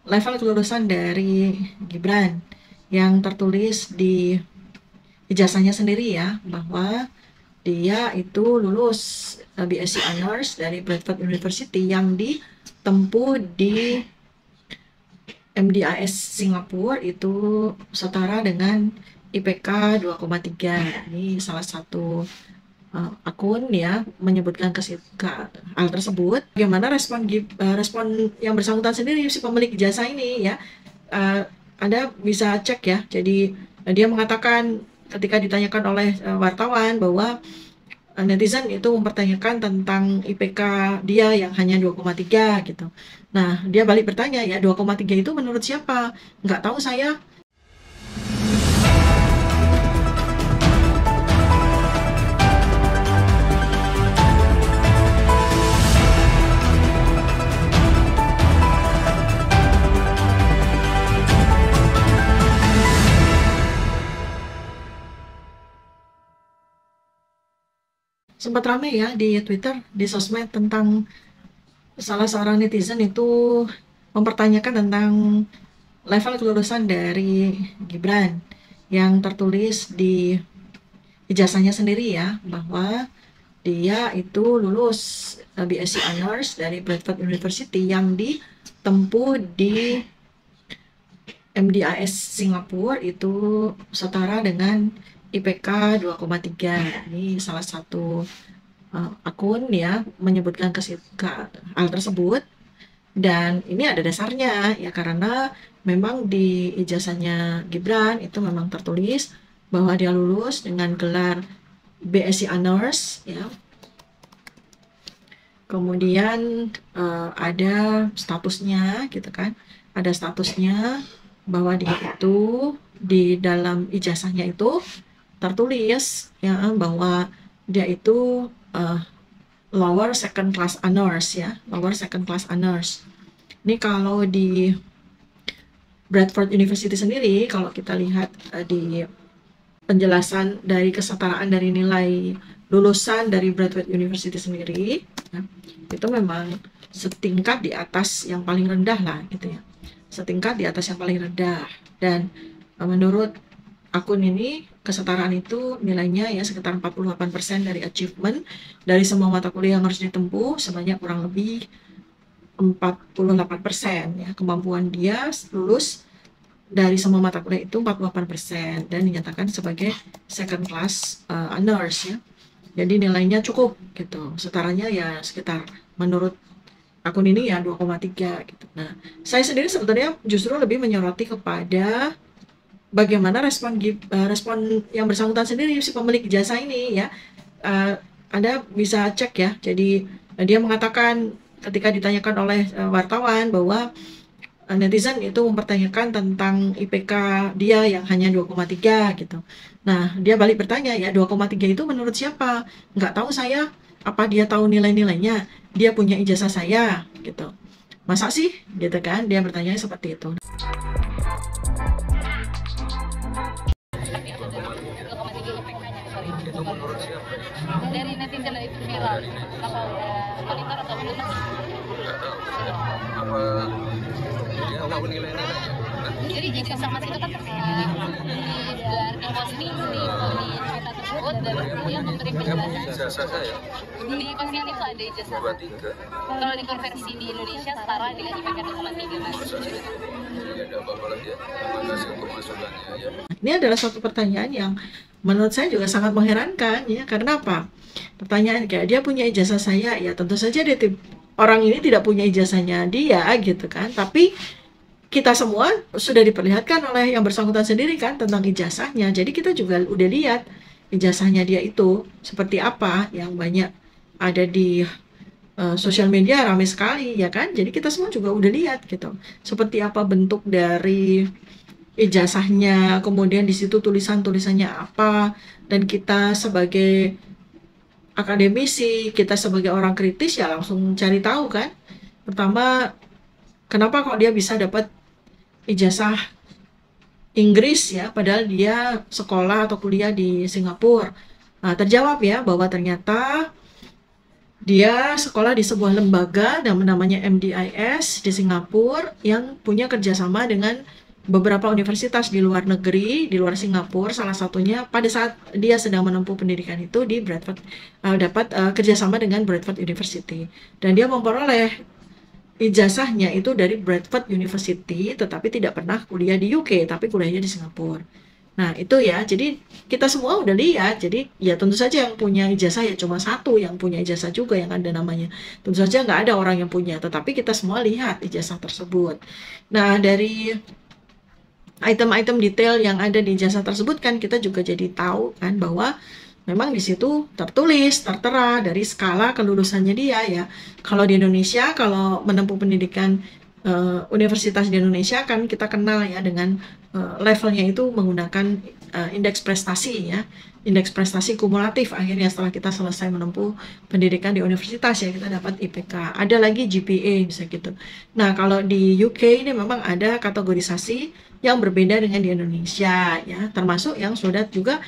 level kelulusan dari Gibran yang tertulis di ijazahnya sendiri ya, bahwa dia itu lulus BSc Honors dari Bradford University yang ditempuh di MDIS Singapura itu setara dengan IPK 2,3. Ini salah satu akun ya menyebutkan ke hal tersebut. Bagaimana respon yang bersangkutan sendiri si pemilik jasa ini ya? Anda bisa cek ya. Jadi dia mengatakan ketika ditanyakan oleh wartawan bahwa netizen itu mempertanyakan tentang IPK dia yang hanya 2,3 gitu. Nah, dia balik bertanya, ya 2,3 itu menurut siapa? Nggak tahu saya. Sempat ramai ya di Twitter, di sosmed tentang salah seorang netizen itu mempertanyakan tentang level kelulusan dari Gibran yang tertulis di ijazahnya sendiri ya, bahwa dia itu lulus BSc Honors dari Bradford University yang ditempuh di MDIS Singapura itu setara dengan IPK 2,3. Ini salah satu akun ya menyebutkan ke hal tersebut, dan ini ada dasarnya ya, karena memang di ijazahnya Gibran itu memang tertulis bahwa dia lulus dengan gelar BSc Honors ya. Kemudian ada statusnya gitu kan, ada statusnya bahwa dia itu di dalam ijazahnya itu tertulis ya bahwa dia itu lower second class honors ya, lower second class honors. Ini kalau di Bradford University sendiri, kalau kita lihat di penjelasan dari kesetaraan dari nilai lulusan dari Bradford University sendiri ya, itu memang setingkat di atas yang paling rendah lah gitu ya, setingkat di atas yang paling rendah. Dan menurut akun ini kesetaraan itu nilainya ya sekitar 48% dari achievement dari semua mata kuliah yang harus ditempuh, sebanyak kurang lebih 48% ya, kemampuan dia lulus dari semua mata kuliah itu 48% dan dinyatakan sebagai second class honors ya. Jadi nilainya cukup gitu, setaranya ya sekitar menurut akun ini ya 2,3 gitu. Nah, saya sendiri sebetulnya justru lebih menyoroti kepada bagaimana respon yang bersangkutan sendiri si pemilik jasa ini ya. Anda bisa cek ya. Jadi dia mengatakan ketika ditanyakan oleh wartawan bahwa netizen itu mempertanyakan tentang IPK dia yang hanya 2,3 gitu. Nah, dia balik bertanya, ya 2,3 itu menurut siapa? Nggak tahu saya. Apa dia tahu nilai-nilainya? Dia punya ijazah saya gitu. Masa sih? Gitu kan? Dia bertanya seperti itu. Itu menurut siapa? Dari netizen itu viral. Apa monitor atau gimana? Nggak tahu. Apa dia tahu nilai-nilainya? Jadi jika sama itu kan di info sini di cerita tersebut dan dia memberi Dia punya penjelasan ijazah saya di pasien itu ada ijazah. 2,3. Kalau dikonversi di Indonesia setara dengan IPK 2,3 mas. Jadi ada apa-apa lagi ya? Terima kasih untuk masukannya ya. Ini adalah suatu pertanyaan yang menurut saya juga sangat mengherankan ya. Karena apa? Pertanyaan kayak dia punya ijazah saya, ya tentu saja orang ini tidak punya ijazahnya dia gitu kan. Tapi kita semua sudah diperlihatkan oleh yang bersangkutan sendiri kan tentang ijazahnya. Jadi kita juga udah lihat ijazahnya dia itu seperti apa, yang banyak ada di sosial media ramai sekali ya kan. Jadi kita semua juga udah lihat gitu seperti apa bentuk dari ijazahnya, kemudian di situ tulisannya apa, dan kita sebagai akademisi, kita sebagai orang kritis ya langsung cari tahu kan. Pertama, kenapa kok dia bisa dapat ijazah Inggris ya, padahal dia sekolah atau kuliah di Singapura. Nah, terjawab ya bahwa ternyata Dia sekolah di sebuah lembaga namanya MDIS di Singapura yang punya kerjasama dengan beberapa universitas di luar negeri, di luar Singapura. Salah satunya pada saat dia sedang menempuh pendidikan itu di Bradford, dapat kerjasama dengan Bradford University. Dan dia memperoleh ijazahnya itu dari Bradford University, tetapi tidak pernah kuliah di UK, tapi kuliahnya di Singapura. Nah, itu ya. Jadi kita semua udah lihat. Jadi ya tentu saja yang punya ijazah ya cuma satu yang punya ijazah juga yang ada namanya. Tentu saja nggak ada orang yang punya, tetapi kita semua lihat ijazah tersebut. Nah, dari item-item detail yang ada di ijazah tersebut kan kita juga jadi tahu kan bahwa memang di situ tertulis, tertera dari skala kelulusannya dia ya. Kalau di Indonesia, kalau menempuh pendidikan universitas di Indonesia kan kita kenal ya dengan levelnya itu menggunakan indeks prestasi ya, indeks prestasi kumulatif. Akhirnya setelah kita selesai menempuh pendidikan di universitas ya kita dapat IPK, ada lagi GPA bisa gitu. Nah, kalau di UK ini memang ada kategorisasi yang berbeda dengan di Indonesia ya, termasuk yang sudah juga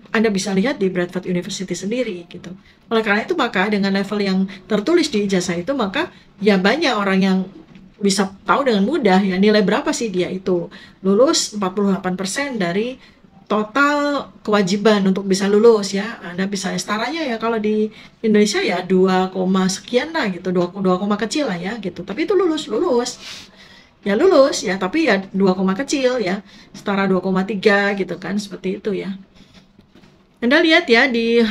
Anda bisa lihat di Bradford University sendiri gitu. Oleh karena itu maka dengan level yang tertulis di ijazah itu maka ya banyak orang yang bisa tahu dengan mudah ya nilai berapa sih dia itu lulus 48% dari total kewajiban untuk bisa lulus ya. Anda bisa setaranya ya kalau di Indonesia ya 2, sekian lah gitu, 2, kecil lah ya gitu. Tapi itu lulus ya lulus ya, tapi ya 2, kecil ya, setara 2,3 gitu kan, seperti itu ya. Anda lihat ya di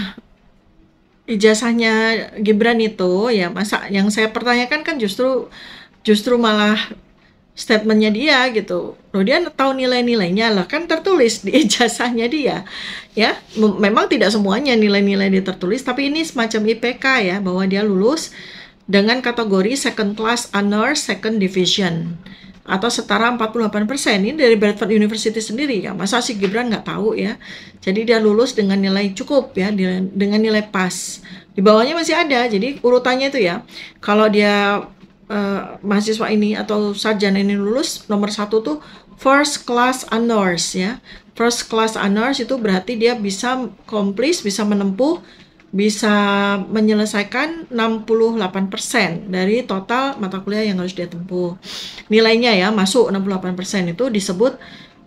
ijazahnya Gibran itu ya, masa yang saya pertanyakan kan justru malah statementnya dia gitu. Loh, dia tahu nilai-nilainya lah, kan tertulis di ijazahnya dia ya. Memang tidak semuanya nilai-nilai dia tertulis, tapi ini semacam IPK ya, bahwa dia lulus dengan kategori second class honors second division atau setara 48%. Ini dari Bradford University sendiri ya. Masa si Gibran nggak tahu ya. Jadi dia lulus dengan nilai cukup ya, dengan nilai pas. Di bawahnya masih ada. Jadi urutannya itu ya, kalau dia mahasiswa ini atau sarjana ini lulus, nomor 1 tuh first class honors ya. First class honors itu berarti dia bisa komplis, bisa menempuh, bisa menyelesaikan 68% dari total mata kuliah yang harus dia tempuh. Nilainya ya masuk 68% itu disebut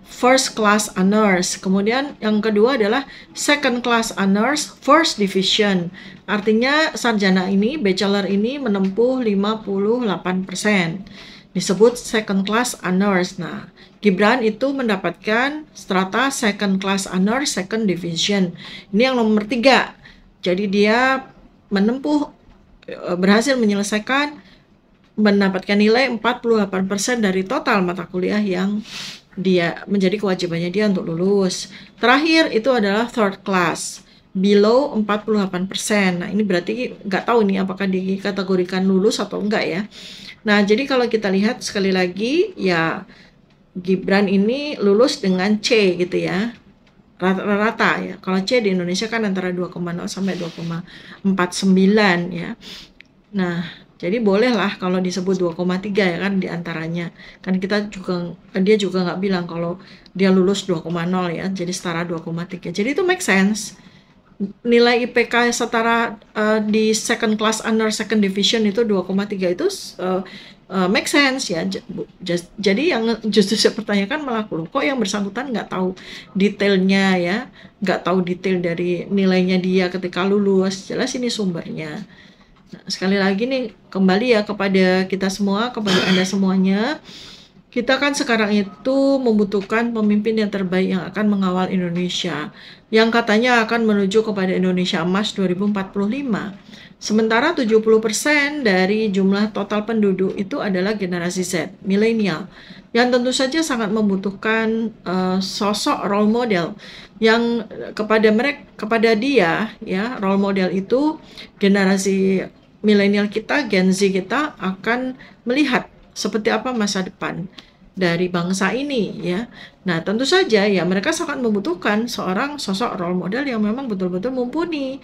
first class honors. Kemudian yang kedua adalah second class honors first division. Artinya sarjana ini, bachelor ini menempuh 58%. Disebut second class honors. Nah, Gibran itu mendapatkan strata second class honors second division. Ini yang nomor 3. Jadi dia menempuh, berhasil menyelesaikan, mendapatkan nilai 48% dari total mata kuliah yang dia menjadi kewajibannya dia untuk lulus. Terakhir itu adalah third class, below 48%. Nah, ini berarti nggak tahu nih apakah dikategorikan lulus atau enggak ya. Nah, jadi kalau kita lihat sekali lagi ya, Gibran ini lulus dengan C gitu ya, rata-rata ya. Kalau C di Indonesia kan antara 2,0 sampai 2,49 ya. Nah, jadi bolehlah kalau disebut 2,3 ya kan diantaranya. Kan dia juga nggak bilang kalau dia lulus 2,0 ya, jadi setara 2,3. Jadi itu make sense. Nilai IPK setara di second class honor second division itu 2,3 itu make sense ya. Jadi yang justru saya pertanyakan malah kok yang bersangkutan nggak tahu detailnya ya, nggak tahu detail dari nilainya dia ketika lulus. Jelas ini sumbernya. Nah, sekali lagi nih kembali ya kepada kita semua, kepada Anda semuanya. Kita kan sekarang itu membutuhkan pemimpin yang terbaik yang akan mengawal Indonesia, yang katanya akan menuju kepada Indonesia Emas 2045. Sementara 70% dari jumlah total penduduk itu adalah generasi Z, milenial, yang tentu saja sangat membutuhkan sosok role model yang kepada dia ya, role model itu generasi milenial kita, Gen Z kita akan melihat seperti apa masa depan dari bangsa ini ya. Nah, tentu saja ya mereka sangat membutuhkan seorang sosok role model yang memang betul-betul mumpuni.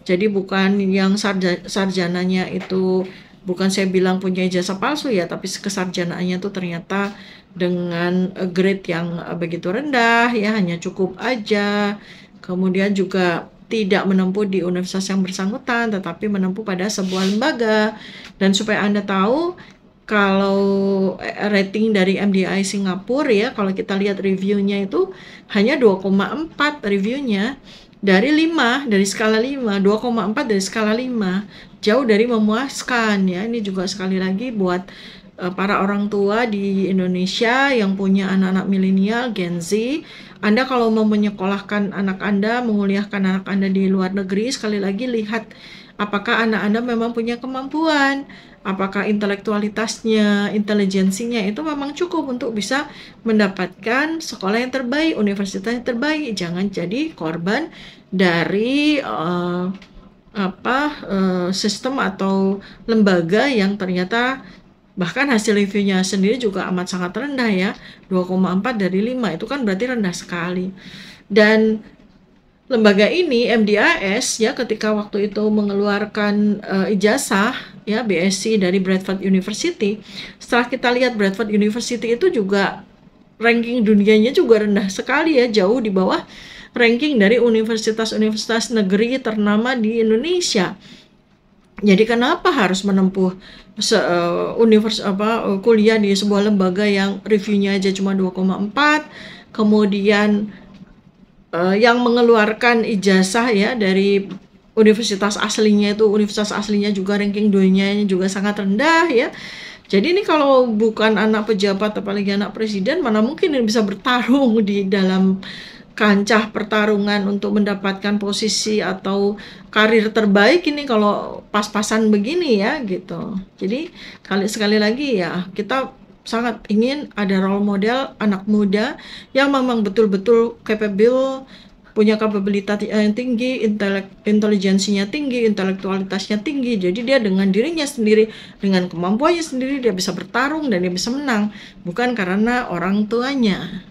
Jadi bukan yang sarjananya itu, bukan saya bilang punya ijazah palsu ya, tapi kesarjanaannya itu ternyata dengan grade yang begitu rendah ya, hanya cukup aja. Kemudian juga tidak menempuh di universitas yang bersangkutan, tetapi menempuh pada sebuah lembaga. Dan supaya Anda tahu, kalau rating dari MDI Singapura ya, kalau kita lihat reviewnya itu hanya 2,4 reviewnya dari 5, dari skala 5, 2,4 dari skala 5, jauh dari memuaskan ya. Ini juga sekali lagi buat para orang tua di Indonesia yang punya anak-anak milenial, Gen Z. Anda kalau mau menyekolahkan anak Anda, menguliahkan anak Anda di luar negeri, sekali lagi lihat apakah anak Anda memang punya kemampuan, apakah intelektualitasnya, intelijensinya itu memang cukup untuk bisa mendapatkan sekolah yang terbaik, universitas yang terbaik. Jangan jadi korban dari sistem atau lembaga yang ternyata bahkan hasil reviewnya sendiri juga amat sangat rendah ya, 2,4 dari 5, itu kan berarti rendah sekali. Dan lembaga ini MDIS ya, ketika waktu itu mengeluarkan ijazah ya BSc dari Bradford University, setelah kita lihat Bradford University itu juga ranking dunianya juga rendah sekali ya, jauh di bawah ranking dari universitas-universitas negeri ternama di Indonesia. Jadi kenapa harus menempuh kuliah di sebuah lembaga yang reviewnya aja cuma 2,4, kemudian yang mengeluarkan ijazah ya dari universitas aslinya juga ranking dunianya juga sangat rendah ya. Jadi ini kalau bukan anak pejabat apalagi anak presiden, mana mungkin ini bisa bertarung di dalam kancah pertarungan untuk mendapatkan posisi atau karir terbaik ini kalau pas-pasan begini ya gitu. Jadi sekali lagi ya, kita sangat ingin ada role model anak muda yang memang betul-betul capable, punya kapabilitas yang tinggi, intelijensinya tinggi, intelektualitasnya tinggi. Jadi dia dengan dirinya sendiri, dengan kemampuannya sendiri, dia bisa bertarung dan dia bisa menang, bukan karena orang tuanya.